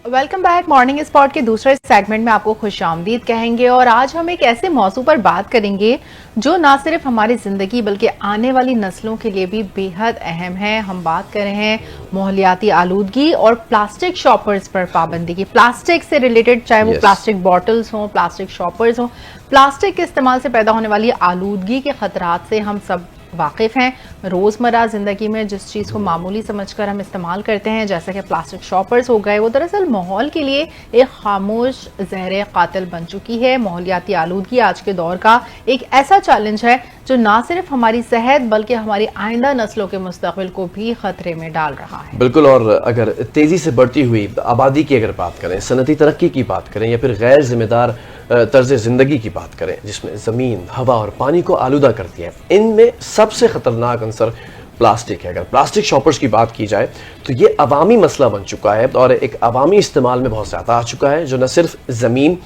Welcome back. Morning spot के दूसरे segment में आपको खुशामदीद कहेंगे और आज हम एक ऐसे मौजू पर बात करेंगे जो ना सिर्फ हमारी जिंदगी बल्कि आने वाली नस्लों के लिए भी बेहद अहम है। हम बात कर रहे हैं माहौलियाती आलूदगी और प्लास्टिक शॉपर्स पर पाबंदी की। प्लास्टिक से रिलेटेड, चाहे वो प्लास्टिक बॉटल्स हों, प्लास्टिक शॉपर्स हों, प्लास्टिक के इस्तेमाल से पैदा होने वाली आलूदगी के खतरात से हम सब वाकिफ हैं। रोजमर्रा जिंदगी में जिस चीज को मामूली समझकर हम इस्तेमाल करते हैं, जैसे कि प्लास्टिक शॉपर्स हो गए, वो दरअसल माहौल के लिए एक खामोश जहर कातिल बन चुकी है। माहौलियाती आलूदगी आज के दौर का एक ऐसा चैलेंज है जो ना सिर्फ हमारी सेहत बल्कि हमारी आइंदा नस्लों के मुस्तकबिल को भी खतरे में डाल रहा है। बिल्कुल। और अगर तेजी से बढ़ती हुई आबादी की अगर बात करें, सनती तरक्की की बात करें या फिर गैर जिम्मेदार तर्ज जिंदगी की बात करें जिसमें ज़मीन, हवा और पानी को आलूदा करती है, इनमें सबसे खतरनाक अंसर प्लास्टिक है। अगर प्लास्टिक शॉपर्स की बात की जाए तो ये अवामी मसला बन चुका है और एक अवामी इस्तेमाल में बहुत ज़्यादा आ चुका है, जो न सिर्फ ज़मीन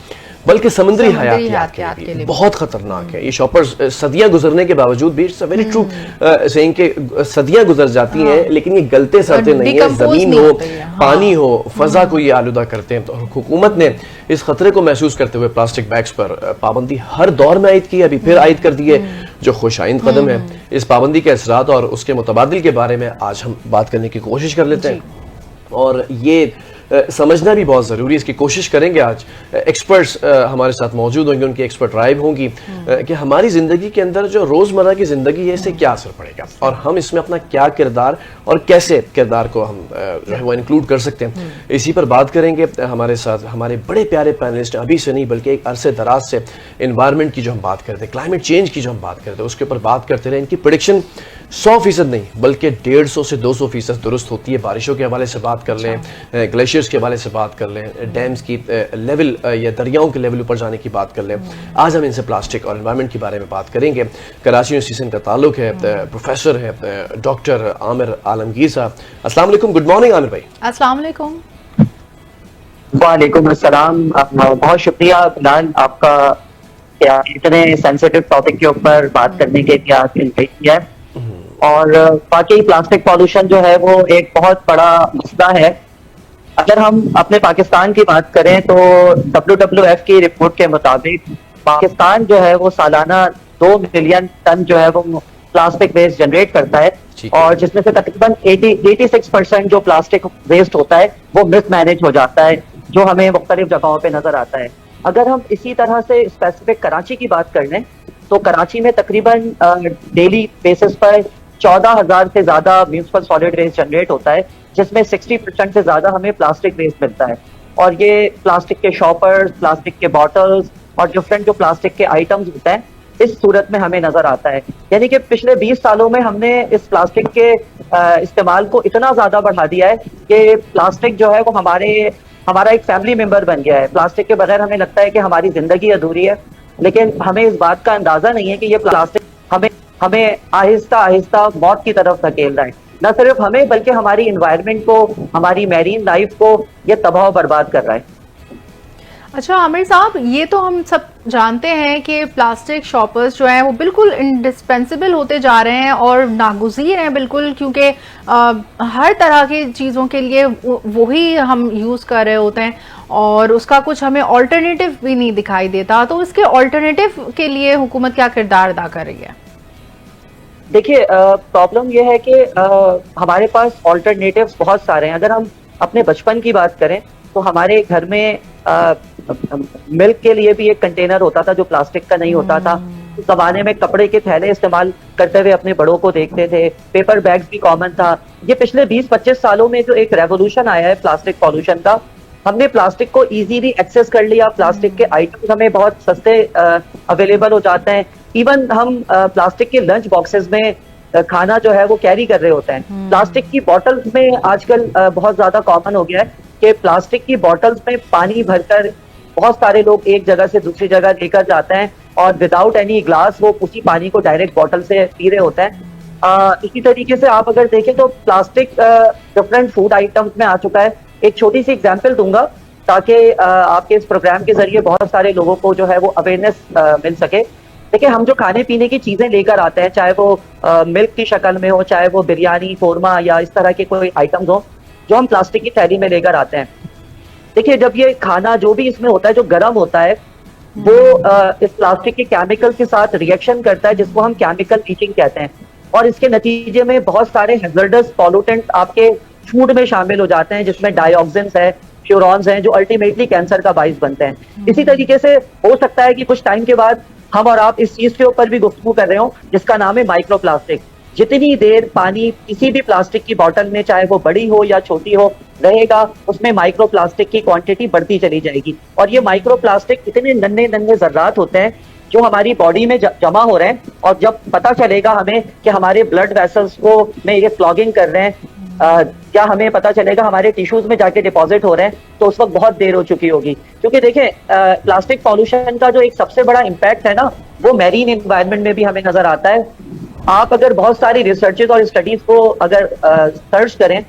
बल्कि समुद्री हयातियात के लिए बहुत खतरनाक है। ये शॉपर्स सदियां गुजरने के बावजूद भी, it's a very true saying के सदियां गुजर जाती हैं लेकिन ये गलते सड़ते नहीं है। जमीन हो, पानी हो, फजा को ये आलूदा करते हैं। तो हुकूमत ने इस खतरे को महसूस करते हुए प्लास्टिक बैग्स पर पाबंदी हर दौर में आयद की, अभी फिर आयद कर दी है, जो खुशाइंद कदम है। इस पाबंदी के असरात और उसके मुतबादिल के बारे में आज हम बात करने की कोशिश कर लेते हैं और ये समझना भी बहुत ज़रूरी है। इसकी कोशिश करेंगे। आज एक्सपर्ट्स हमारे साथ मौजूद होंगे, उनकी एक्सपर्ट राय होंगी कि हमारी ज़िंदगी के अंदर जो रोज़मर्रा की ज़िंदगी है इससे क्या असर पड़ेगा और हम इसमें अपना क्या किरदार और कैसे किरदार को हम जो है वो इंक्लूड कर सकते हैं। इसी पर बात करेंगे। हमारे साथ हमारे बड़े प्यारे पैनलिस्ट, अभी से नहीं बल्कि एक अरसे दराज से इन्वायरमेंट की जो हम बात करते हैं, क्लाइमेट चेंज की जो हम बात करते हैं, उसके ऊपर बात करते रहे। इनकी प्रेडिक्शन 100% नहीं बल्कि 150 से 200% दुरुस्त होती है। बारिशों के हवाले से बात कर लें, ग्लेशियर्स के हवाले से बात कर लें, डैम्स की लेवल या दरियाओं के लेवल ऊपर जाने की बात कर लें। आज हम इनसे प्लास्टिक और एनवायरनमेंट के बारे में बात करेंगे। कराची यूनिवर्सिटी से इनका ताल्लुक है, प्रोफेसर है डॉक्टर आमिर आलमगीर साहब। अस्सलाम वालेकुम। गुड मॉर्निंग आमिर भाई। अस्सलाम वालेकुम। वालेकुम अस्सलाम। बहुत शुक्रिया बिलाल आपका, इतने सेंसिटिव टॉपिक के ऊपर बात करने के लिए आप इनवाइट किया है। और वाकई प्लास्टिक पॉल्यूशन जो है वो एक बहुत बड़ा मसला है। अगर हम अपने पाकिस्तान की बात करें तो WWF की रिपोर्ट के मुताबिक पाकिस्तान जो है वो सालाना 2 मिलियन टन जो है वो प्लास्टिक वेस्ट जनरेट करता है और जिसमें से तकरीबन 86% जो प्लास्टिक वेस्ट होता है वो मिसमैनेज हो जाता है, जो हमें मुख्तलिफ जगहों पे नजर आता है। अगर हम इसी तरह से स्पेसिफिक कराची की बात कर लें तो कराची में तकरीबन डेली बेसिस पर 14,000 से ज्यादा म्यूनिसिपल सॉलिड वेस्ट जनरेट होता है, जिसमें 60% से ज्यादा हमें प्लास्टिक वेस्ट मिलता है। और ये प्लास्टिक के शॉपर्स, प्लास्टिक के बॉटल्स और डिफरेंट जो प्लास्टिक के आइटम्स होते हैं इस सूरत में हमें नजर आता है। यानी कि पिछले 20 सालों में हमने इस प्लास्टिक के इस्तेमाल को इतना ज्यादा बढ़ा दिया है कि प्लास्टिक जो है वो हमारा एक फैमिली मेंबर बन गया है। प्लास्टिक के बगैर हमें लगता है कि हमारी जिंदगी अधूरी है, लेकिन हमें इस बात का अंदाजा नहीं है कि ये प्लास्टिक हमें आहिस्ता आहिस्ता मौत की तरफ धकेल रहा है। न सिर्फ हमें बल्कि हमारी इन्वायरमेंट को, हमारी मैरीन लाइफ को ये तबाह बर्बाद कर रहा है। अच्छा आमिर साहब, ये तो हम सब जानते हैं कि प्लास्टिक शॉपर्स जो हैं वो बिल्कुल इंडिस्पेंसिबल होते जा रहे हैं और नागुज़ीर हैं बिल्कुल, क्योंकि हर तरह की चीज़ों के लिए वही हम यूज़ कर रहे होते हैं और उसका कुछ हमें ऑल्टरनेटिव भी नहीं दिखाई देता। तो इसके ऑल्टरनेटिव के लिए हुकूमत क्या किरदार अदा कर रही है? देखिए, प्रॉब्लम यह है कि हमारे पास ऑल्टरनेटिव्स बहुत सारे हैं। अगर हम अपने बचपन की बात करें तो हमारे घर में मिल्क के लिए भी एक कंटेनर होता था जो प्लास्टिक का नहीं होता था। उस जमाने में कपड़े के थैले इस्तेमाल करते हुए अपने बड़ों को देखते थे, पेपर बैग्स भी कॉमन था। ये पिछले 20-25 सालों में जो एक रेवोल्यूशन आया है प्लास्टिक पॉल्यूशन का, हमने प्लास्टिक को इजीली एक्सेस कर लिया। प्लास्टिक के आइटम्स हमें बहुत सस्ते अवेलेबल हो जाते हैं। इवन हम प्लास्टिक के लंच बॉक्सेस में खाना जो है वो कैरी कर रहे होते हैं। प्लास्टिक की बॉटल्स में आजकल बहुत ज्यादा कॉमन हो गया है कि प्लास्टिक की बॉटल्स में पानी भरकर बहुत सारे लोग एक जगह से दूसरी जगह लेकर जाते हैं और विदाउट एनी ग्लास वो उसी पानी को डायरेक्ट बॉटल से पी रहे होते हैं। इसी तरीके से आप अगर देखें तो प्लास्टिक डिफरेंट फूड आइटम्स में आ चुका है। एक छोटी सी एग्जांपल दूंगा ताकि आपके इस प्रोग्राम के जरिए बहुत सारे लोगों को जो है वो अवेयरनेस मिल सके। देखिए, हम जो खाने पीने की चीजें लेकर आते हैं, चाहे वो मिल्क की शक्ल में हो, चाहे वो बिरयानी, कोरमा या इस तरह के कोई आइटम्स हो जो हम प्लास्टिक की थैली में लेकर आते हैं, देखिए जब ये खाना जो भी इसमें होता है जो गर्म होता है वो इस प्लास्टिक के केमिकल के साथ रिएक्शन करता है जिसको हम केमिकल लीचिंग कहते हैं, और इसके नतीजे में बहुत सारे हैजर्डस पॉल्यूटेंट आपके फूड में शामिल हो जाते हैं जिसमें डाइऑक्सिन्स है, फ्यूरॉन्स हैं, जो अल्टीमेटली कैंसर का बाइस बनते हैं। इसी तरीके से हो सकता है कि कुछ टाइम के बाद हम और आप इस चीज के ऊपर भी गुफ्तगू कर रहे हो जिसका नाम है माइक्रोप्लास्टिक। जितनी देर पानी किसी भी प्लास्टिक की बॉटल में, चाहे वो बड़ी हो या छोटी हो, रहेगा, उसमें माइक्रोप्लास्टिक की क्वांटिटी बढ़ती चली जाएगी। और ये माइक्रोप्लास्टिक इतने नन्हे नन्हे जर्रात होते हैं जो हमारी बॉडी में जमा हो रहे हैं, और जब पता चलेगा हमें कि हमारे ब्लड वेसल्स को में ये क्लॉगिंग कर रहे हैं, क्या हमें पता चलेगा हमारे टिश्यूज में जाके डिपॉजिट हो रहे हैं, तो उस वक्त बहुत देर हो चुकी होगी। क्योंकि देखें प्लास्टिक पॉल्यूशन का जो एक सबसे बड़ा इम्पैक्ट है ना, वो मैरीन एनवायरनमेंट में भी हमें नजर आता है। आप अगर बहुत सारी रिसर्चेज और स्टडीज को अगर सर्च करें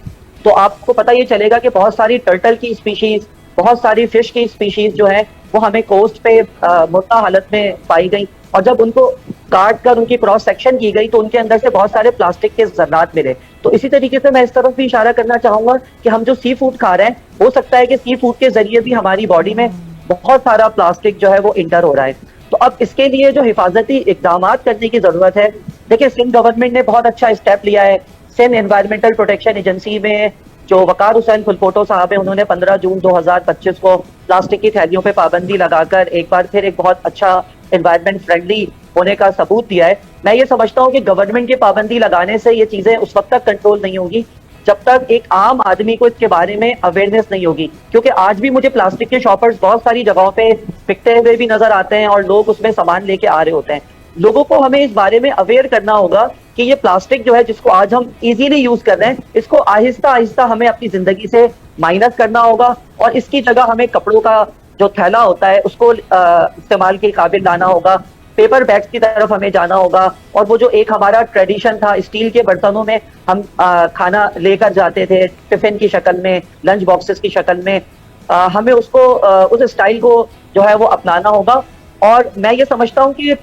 तो आपको पता ये चलेगा कि बहुत सारी टर्टल की स्पीशीज, बहुत सारी फिश की स्पीशीज जो है वो हमें कोस्ट पे मुर्दा हालत में पाई गई, और जब उनको काट कर उनकी क्रॉस सेक्शन की गई तो उनके अंदर से बहुत सारे प्लास्टिक के जर्रात मिले। तो इसी तरीके से मैं इस तरफ भी इशारा करना चाहूंगा कि हम जो सी फूड खा रहे हैं, हो सकता है कि सी फूड के जरिए भी हमारी बॉडी में बहुत सारा प्लास्टिक जो है वो इंटर हो रहा है। तो अब इसके लिए जो हिफाजती इकदाम करने की जरूरत है, देखिए सिंध गवर्नमेंट ने बहुत अच्छा स्टेप लिया है। सिंध एनवायरमेंटल प्रोटेक्शन एजेंसी में जो वकार हुसैन फुलपोटो साहब है, उन्होंने 15 जून 2025 को प्लास्टिक की थैलियों पे पाबंदी लगाकर एक बार फिर एक बहुत अच्छा एनवायरमेंट फ्रेंडली होने का सबूत दिया है। मैं ये समझता हूँ कि गवर्नमेंट की पाबंदी लगाने से ये चीजें उस वक्त तक कंट्रोल नहीं होगी जब तक एक आम आदमी को इसके बारे में अवेयरनेस नहीं होगी। क्योंकि आज भी मुझे प्लास्टिक के शॉपर्स बहुत सारी जगहों पे बिकते हुए भी नजर आते हैं और लोग उसमें सामान लेके आ रहे होते हैं। लोगों को हमें इस बारे में अवेयर करना होगा कि ये प्लास्टिक जो है जिसको आज हम इजीली यूज कर रहे हैं, इसको आहिस्ता आहिस्ता हमें अपनी जिंदगी से माइनस करना होगा, और इसकी जगह हमें कपड़ों का जो थैला होता है उसको इस्तेमाल के काबिल लाना होगा। पेपर बैग्स की तरफ हमें जाना होगा, और वो जो एक हमारा ट्रेडिशन था, स्टील के बर्तनों में हम खाना लेकर जाते थे टिफिन की शक्ल में, लंच बॉक्सेस की शक्ल में, हमें उसको उस स्टाइल को जो है वो अपनाना होगा। और मैं ये समझता हूँ कि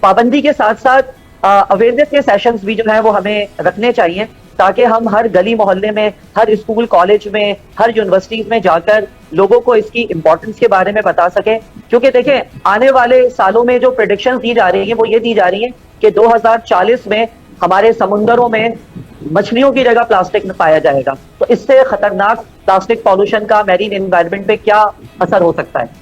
पाबंदी के साथ साथ अवेयरनेस के सेशंस भी जो है वो हमें रखने चाहिए, ताकि हम हर गली मोहल्ले में, हर स्कूल कॉलेज में, हर यूनिवर्सिटीज में जाकर लोगों को इसकी इंपॉर्टेंस के बारे में बता सकें। क्योंकि देखें आने वाले सालों में जो प्रेडिक्शंस दी जा रही हैं वो ये दी जा रही हैं कि 2040 में हमारे समुंदरों में मछलियों की जगह प्लास्टिक में पाया जाएगा। तो इससे खतरनाक प्लास्टिक पॉल्यूशन का मैरीन एनवायरनमेंट पे क्या असर हो सकता है।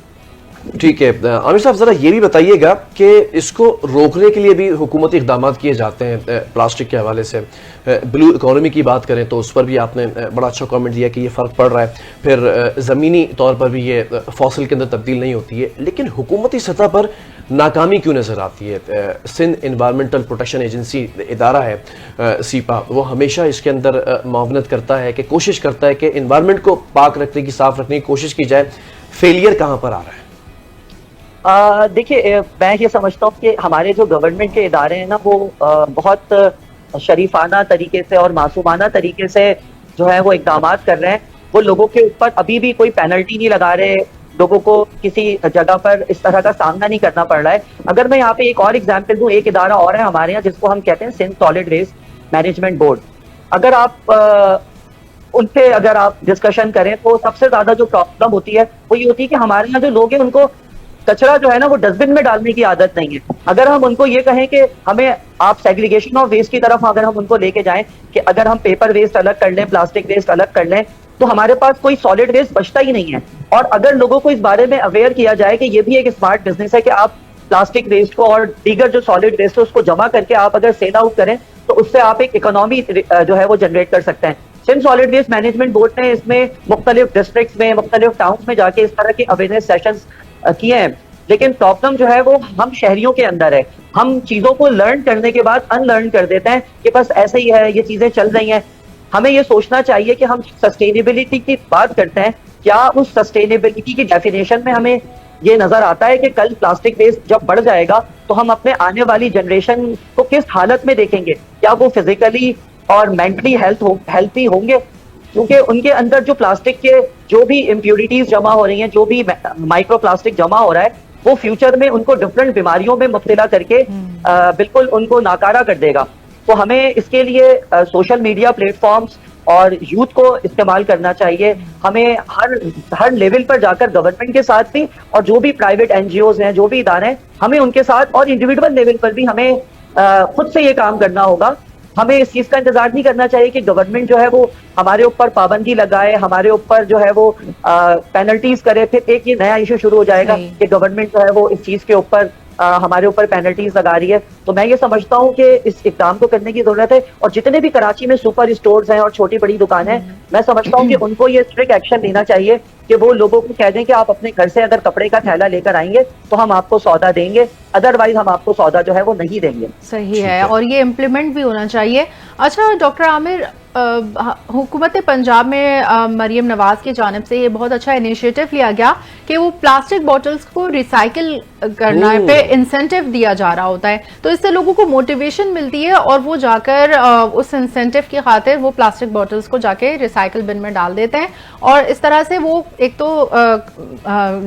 ठीक है आमिर साहब, जरा ये भी बताइएगा कि इसको रोकने के लिए भी हुकूमती इक़दाम किए जाते हैं प्लास्टिक के हवाले से। ब्लू इकोनॉमी की बात करें तो उस पर भी आपने बड़ा अच्छा कमेंट दिया कि ये फ़र्क पड़ रहा है। फिर ज़मीनी तौर पर भी ये फॉसिल के अंदर तब्दील नहीं होती है, लेकिन हुकूमती सतह पर नाकामी क्यों नज़र आती है? सिंध इन्वायरमेंटल प्रोटेक्शन एजेंसी इदारा है सीपा, वो हमेशा इसके अंदर मुआवनत करता है कि कोशिश करता है कि इन्वायरमेंट को पाक रखने की, साफ रखने की कोशिश की जाए। फेलियर कहाँ पर आ रहा है? देखिए मैं ये समझता हूँ कि हमारे जो गवर्नमेंट के इदारे हैं ना वो बहुत शरीफाना तरीके से और मासूमाना तरीके से जो है वो इकदाम कर रहे हैं। वो लोगों के ऊपर अभी भी कोई पेनल्टी नहीं लगा रहे, लोगों को किसी जगह पर इस तरह का सामना नहीं करना पड़ रहा है। अगर मैं यहाँ पे एक और एग्जाम्पल दूँ, एक इदारा और है हमारे यहाँ जिसको हम कहते हैं Sindh solid waste management board. अगर आप उनसे अगर आप डिस्कशन करें तो सबसे ज्यादा जो प्रॉब्लम होती है वो ये होती है कि हमारे यहाँ जो लोग हैं उनको कचरा जो है ना वो डस्टबिन में डालने की आदत नहीं है। अगर हम उनको ये कहें कि हमें आप सेग्रीगेशन ऑफ वेस्ट की तरफ अगर हम उनको लेके जाएं कि अगर हम पेपर वेस्ट अलग कर लें, प्लास्टिक वेस्ट अलग कर लें, तो हमारे पास कोई सॉलिड वेस्ट बचता ही नहीं है। और अगर लोगों को इस बारे में अवेयर किया जाए कि ये भी एक स्मार्ट बिजनेस है कि आप प्लास्टिक वेस्ट को और दीगर जो सॉलिड वेस्ट है उसको जमा करके आप अगर सेल आउट करें तो उससे आप एक इकोनॉमी जो है वो जनरेट कर सकते हैं। Sindh solid waste management board ने इसमें मुख्तलिफ डिस्ट्रिक्ट्स में, मुख्तलिफ टाउन्स में जाके इस तरह के अवेयरनेस सेशंस किए हैं। लेकिन प्रॉब्लम जो है वो हम शहरियों के अंदर है। हम चीजों को लर्न करने के बाद अनलर्न कर देते हैं कि बस ऐसे ही है, ये चीजें चल रही हैं। हमें ये सोचना चाहिए कि हम सस्टेनेबिलिटी की बात करते हैं, क्या उस सस्टेनेबिलिटी की डेफिनेशन में हमें ये नजर आता है कि कल प्लास्टिक वेस्ट जब बढ़ जाएगा तो हम अपने आने वाली जनरेशन को किस हालत में देखेंगे? क्या वो फिजिकली और मेंटली हेल्थी होंगे? क्योंकि उनके अंदर जो प्लास्टिक के जो भी इम्प्यूरिटीज जमा हो रही हैं, जो भी माइक्रो प्लास्टिक जमा हो रहा है, वो फ्यूचर में उनको डिफरेंट बीमारियों में मुब्तला करके बिल्कुल उनको नाकारा कर देगा। तो हमें इसके लिए सोशल मीडिया प्लेटफॉर्म्स और यूथ को इस्तेमाल करना चाहिए। हमें हर लेवल पर जाकर गवर्नमेंट के साथ भी और जो भी प्राइवेट एनजीओज हैं, जो भी इदारे हैं, हमें उनके साथ और इंडिविजुअल लेवल पर भी हमें खुद से ये काम करना होगा। हमें इस चीज का इंतजार नहीं करना चाहिए कि गवर्नमेंट जो है वो हमारे ऊपर पाबंदी लगाए, हमारे ऊपर जो है वो पेनल्टीज करे, फिर एक ये नया इशू शुरू हो जाएगा कि गवर्नमेंट जो है वो इस चीज के ऊपर हमारे ऊपर पेनल्टीज लगा रही है। तो मैं ये समझता हूँ कि इस इक़दाम को करने की जरूरत है और जितने भी कराची में सुपर स्टोर्स हैं और छोटी बड़ी दुकानें हैं, मैं समझता हूँ कि उनको ये स्ट्रिक्ट एक्शन लेना चाहिए कि वो लोगों को कह दें कि आप अपने घर से अगर कपड़े का थैला लेकर आएंगे तो हम आपको सौदा देंगे, अदरवाइज हम आपको सौदा जो है वो नहीं देंगे। सही है, और ये इम्प्लीमेंट भी होना चाहिए। अच्छा डॉक्टर आमिर, हुकूमत पंजाब में मरियम नवाज की जानिब से ये बहुत अच्छा इनिशिएटिव लिया गया कि वो प्लास्टिक बॉटल्स को रिसाइकिल करना पे इंसेंटिव दिया जा रहा होता है, तो इससे लोगों को मोटिवेशन मिलती है और वो जाकर उस इंसेंटिव की खातिर वो प्लास्टिक बॉटल्स को जाके रिसाइकिल बिन में डाल देते हैं, और इस तरह से वो एक तो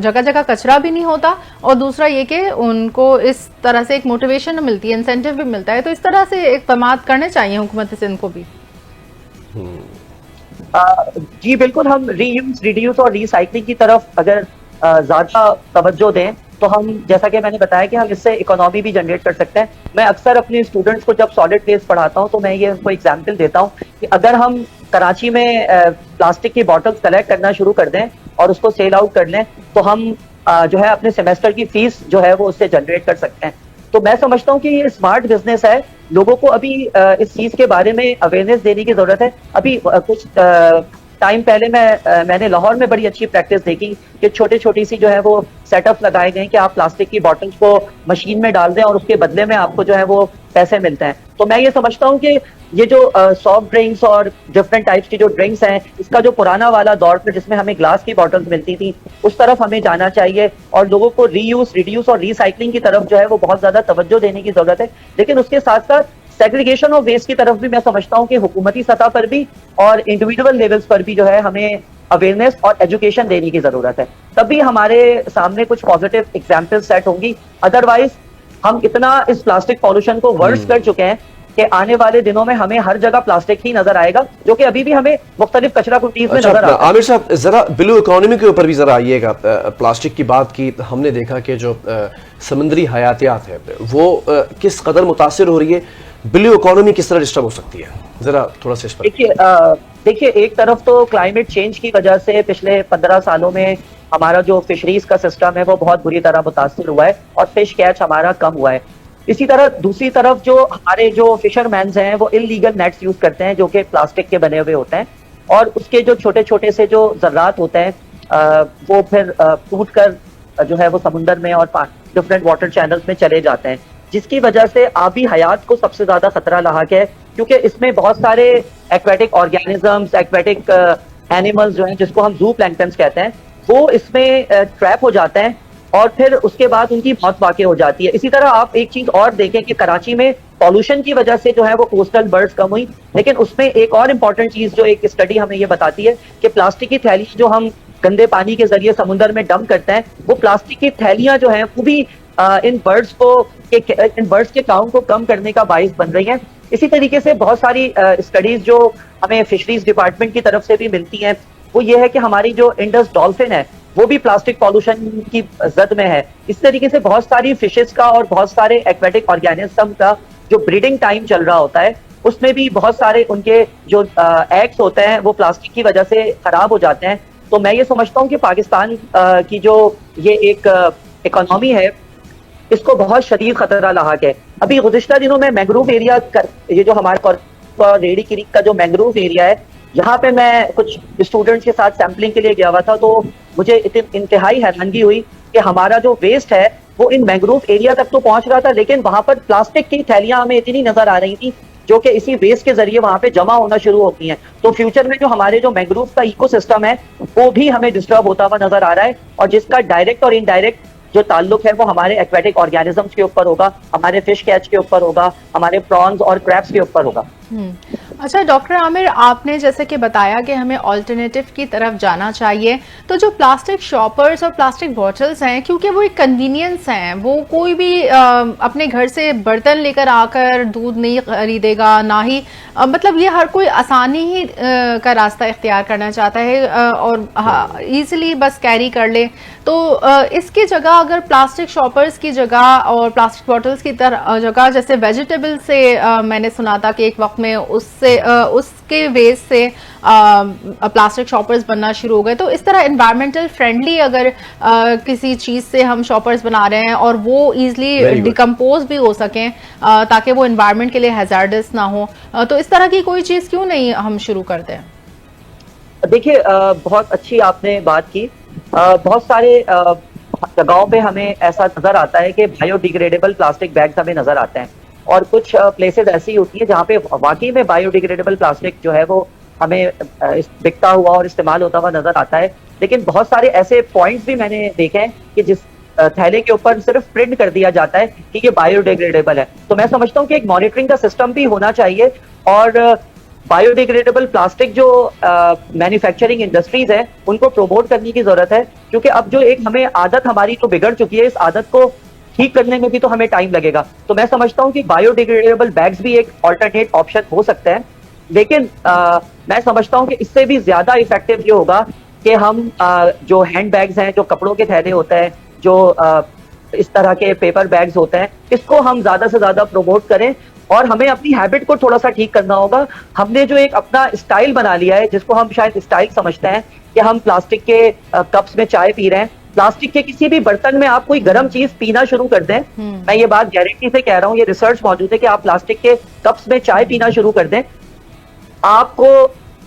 जगह जगह कचरा भी नहीं होता, और दूसरा ये कि उनको इस तरह से एक मोटिवेशन मिलती है, इंसेंटिव भी मिलता है। तो इस तरह से इक़दाम करने चाहिए हुकूमत सिंध को भी। जी बिल्कुल, हम रीयूज, रिड्यूस और रिसाइकलिंग की तरफ अगर ज्यादा तवज्जो दें तो हम, जैसा कि मैंने बताया कि हम इससे इकोनॉमी भी जनरेट कर सकते हैं। मैं अक्सर अपने स्टूडेंट्स को जब सॉलिड वेस्ट पढ़ाता हूं तो मैं ये उनको एग्जाम्पल देता हूं कि अगर हम कराची में प्लास्टिक की बॉटल्स कलेक्ट करना शुरू कर दें और उसको सेल आउट कर लें तो हम जो है अपने सेमेस्टर की फीस जो है वो उससे जनरेट कर सकते हैं। तो मैं समझता हूँ कि ये स्मार्ट बिजनेस है, लोगों को अभी इस चीज के बारे में अवेयरनेस देने की जरूरत है। अभी कुछ टाइम पहले मैंने लाहौर में बड़ी अच्छी प्रैक्टिस देखी कि छोटी छोटी सी जो है वो सेटअप लगाए गए कि आप प्लास्टिक की बॉटल्स को मशीन में डाल दें और उसके बदले में आपको जो है वो पैसे मिलते हैं। तो मैं ये समझता हूँ कि ये जो सॉफ्ट ड्रिंक्स और डिफरेंट टाइप्स की जो ड्रिंक्स हैं, इसका जो पुराना वाला दौर था जिसमें हमें ग्लास की बॉटल्स मिलती थी, उस तरफ हमें जाना चाहिए और लोगों को रीयूज, रिड्यूस और रिसाइकलिंग की तरफ जो है वो बहुत ज्यादा तवज्जो देने की जरूरत है। लेकिन उसके साथ साथ सेग्रीगेशन ऑफ वेस्ट की तरफ भी मैं समझता हूँ कि हुकूमती सतह पर भी और इंडिविजुअल लेवल्स पर भी जो है हमें अवेयरनेस और एजुकेशन देने की जरूरत है, तभी हमारे सामने कुछ पॉजिटिव एग्जाम्पल सेट होंगी। अदरवाइज हम इतना इस प्लास्टिक पॉल्यूशन को वर्स कर चुके हैं कि आने वाले दिनों में हमें हर जगह प्लास्टिक ही नजर आएगा, जो कि अभी भी हमें मुख्तलिफ कचरा कुटीज में नजर आता है। आमिर साहब, जरा ब्लू इकोनॉमी के ऊपर भी जरा आइएगा। प्लास्टिक की बात की, हमने देखा कि जो समुद्री हयातियात है वो किस कदर मुतासिर हो रही है, ब्लू इकोनॉमी किस तरह डिस्टर्ब हो सकती है, जरा थोड़ा सा इस पर। देखिए, एक तरफ तो क्लाइमेट चेंज की वजह से पिछले 15 सालों में हमारा जो फिशरीज का सिस्टम है वो बहुत बुरी तरह मुतासिर हुआ है और फिश कैच हमारा कम हुआ है। इसी तरह दूसरी तरफ जो हमारे जो फिशरमैन हैं वो इलीगल नेट्स यूज करते हैं जो कि प्लास्टिक के बने हुए होते हैं, और उसके जो छोटे छोटे से जो जर्रात होते हैं वो फिर टूट कर जो है वो समुंदर में और डिफरेंट वाटर चैनल्स में चले जाते हैं, जिसकी वजह से आबी हयात को सबसे ज्यादा खतरा लाक है, क्योंकि इसमें बहुत सारे एक्वेटिक ऑर्गेनिजम्स, एक्वेटिक एनिमल्स जो हैं जिसको हम जू प्लैंक्टन्स कहते हैं, वो इसमें ट्रैप हो जाते हैं और फिर उसके बाद उनकी मौत वाक़ई हो जाती है। इसी तरह आप एक चीज और देखें कि कराची में पॉल्यूशन की वजह से जो है वो कोस्टल बर्ड्स कम हुई, लेकिन उसमें एक और इम्पॉर्टेंट चीज जो एक स्टडी हमें ये बताती है कि प्लास्टिक की थैली जो हम गंदे पानी के जरिए समुद्र में डंप करते हैं, वो प्लास्टिक की थैलियां जो हैं वो भी इन बर्ड्स के काउंट को कम करने का बाइस बन रही हैं। इसी तरीके से बहुत सारी स्टडीज जो हमें फिशरीज डिपार्टमेंट की तरफ से भी मिलती हैं, वो ये है कि हमारी जो इंडस डॉल्फिन है वो भी प्लास्टिक पॉल्यूशन की जद में है। इस तरीके से बहुत सारी फिशेस का और बहुत सारे एक्वेटिक ऑर्गेनिज्म का जो ब्रीडिंग टाइम चल रहा होता है उसमें भी बहुत सारे उनके जो एग्स होते हैं वो प्लास्टिक की वजह से खराब हो जाते हैं। तो मैं ये समझता हूँ कि पाकिस्तान की जो ये एक इकोनॉमी है इसको बहुत शदीद खतरा लाक है। अभी गुज़िश्ता दिनों में मैंग्रोव एरिया, ये जो हमारे रेडी क्रीक का जो मैंग्रोव एरिया है, यहाँ पे मैं कुछ स्टूडेंट्स के साथ सैम्पलिंग के लिए गया हुआ था, तो मुझे इंतहाई हैरानगी हुई कि हमारा जो वेस्ट है वो इन मैंग्रोव एरिया तक तो पहुंच रहा था, लेकिन वहां पर प्लास्टिक की थैलियां हमें इतनी नजर आ रही थी जो कि इसी वेस्ट के जरिए वहां पे जमा होना शुरू होती हैं। तो फ्यूचर में जो हमारे जो मैंग्रोव का इकोसिस्टम है वो भी हमें डिस्टर्ब होता हुआ नजर आ रहा है, और जिसका डायरेक्ट और इनडायरेक्ट जो ताल्लुक है वो हमारे एक्वेटिक ऑर्गेनिजम्स के ऊपर होगा, हमारे फिश कैच के ऊपर होगा, हमारे प्रॉन्स और क्रैब्स के ऊपर होगा। अच्छा डॉक्टर आमिर, आपने जैसे कि बताया कि हमें ऑल्टरनेटिव की तरफ जाना चाहिए, तो जो प्लास्टिक शॉपर्स और प्लास्टिक बॉटल्स हैं, क्योंकि वो एक कन्वीनियंस हैं, वो कोई भी अपने घर से बर्तन लेकर आकर दूध नहीं खरीदेगा, ना ही मतलब ये हर कोई आसानी ही का रास्ता इख्तियार करना चाहता है और ईजिली बस कैरी कर ले। तो इसकी जगह अगर प्लास्टिक शॉपर्स की जगह और प्लास्टिक बॉटल्स की जगह जैसे वेजिटेबल से मैंने सुना था कि एक वक्त में उसके वेस्ट से प्लास्टिक शॉपर्स बनना शुरू हो गए, तो इस तरह एनवायरमेंटल फ्रेंडली अगर किसी चीज से हम शॉपर्स बना रहे हैं और वो इजीली डिकम्पोज भी हो सकें ताकि वो एनवायरमेंट के लिए हैजार्डस ना हो, तो इस तरह की कोई चीज क्यों नहीं हम शुरू करते हैं? देखिए, बहुत अच्छी आपने बात की। बहुत सारे जगहों पे हमें ऐसा नजर आता है कि बायोडिग्रेडेबल प्लास्टिक बैग्स हमें नजर आते हैं, और कुछ प्लेसेस ऐसी होती है जहाँ पे वाकई में बायोडिग्रेडेबल प्लास्टिक जो है वो हमें बिकता हुआ और इस्तेमाल होता हुआ नजर आता है। लेकिन बहुत सारे ऐसे पॉइंट्स भी मैंने देखे हैं कि जिस थैले के ऊपर सिर्फ प्रिंट कर दिया जाता है कि ये बायोडिग्रेडेबल है। तो मैं समझता हूँ कि एक मॉनिटरिंग का सिस्टम भी होना चाहिए, और बायोडिग्रेडेबल प्लास्टिक जो मैन्युफैक्चरिंग इंडस्ट्रीज है उनको प्रमोट करने की जरूरत है, क्योंकि अब जो एक हमें आदत हमारी जो बिगड़ चुकी है, इस आदत को ठीक करने में भी तो हमें टाइम लगेगा। तो मैं समझता हूँ कि बायोडिग्रेडेबल बैग्स भी एक ऑल्टरनेट ऑप्शन हो सकता है, लेकिन मैं समझता हूँ कि इससे भी ज्यादा इफेक्टिव ये होगा कि हम जो हैंड बैग्स हैं, जो कपड़ों के थैले होते हैं, जो इस तरह के पेपर बैग्स होते हैं, इसको हम ज्यादा से ज्यादा प्रमोट करें, और हमें अपनी हैबिट को थोड़ा सा ठीक करना होगा। हमने जो एक अपना स्टाइल बना लिया है, जिसको हम शायद स्टाइल समझते हैं, कि हम प्लास्टिक के कप्स में चाय पी रहे हैं, प्लास्टिक के किसी भी बर्तन में आप कोई गर्म चीज पीना शुरू कर दें, मैं ये बात गारंटी से कह रहा हूँ, ये रिसर्च मौजूद है कि आप प्लास्टिक के कप्स में चाय पीना शुरू कर दें, आपको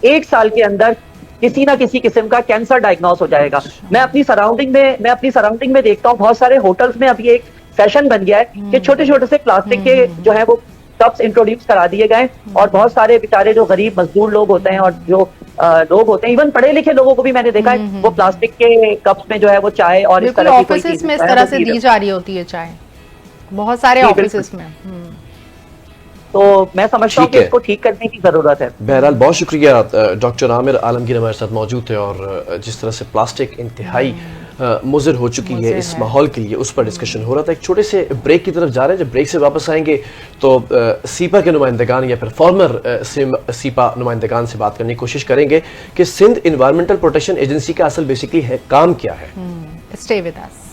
1 साल के अंदर किसी ना किसी किस्म का कैंसर डायग्नोस हो जाएगा। मैं अपनी सराउंडिंग में देखता हूँ, बहुत सारे होटल्स में अभी एक फैशन बन गया है कि छोटे छोटे से प्लास्टिक के जो है वो कप्स इंट्रोड्यूस करा दिए गए, और बहुत सारे बेचारे जो गरीब मजदूर लोग होते हैं और जो लोग होते हैं, इवन पढ़े लिखे लोगों को भी मैंने देखा है, वो प्लास्टिक के कप्स में जो है वो चाय और इस तरह की कोई चीज में इस तरह से दी जा रही होती है चाय, बहुत सारे ऑफिसेस में। तो मैं समझता हूँ कि इसको ठीक करने की जरूरत है। बहरहाल बहुत शुक्रिया, डॉक्टर आमिर आलमगीर हमारे साथ मौजूद थे, और जिस तरह से प्लास्टिक इंतहाई मुज़र हो चुकी है इस माहौल के लिए, उस पर डिस्कशन हो रहा था। एक छोटे से ब्रेक की तरफ जा रहे हैं, जब ब्रेक से वापस आएंगे तो सीपा के नुमाइंदगान या फिर फॉर्मर सीपा नुमाइंदगान से बात करने की कोशिश करेंगे कि सिंध इन्वायरमेंटल प्रोटेक्शन एजेंसी का असल बेसिकली है काम क्या है। Stay with us.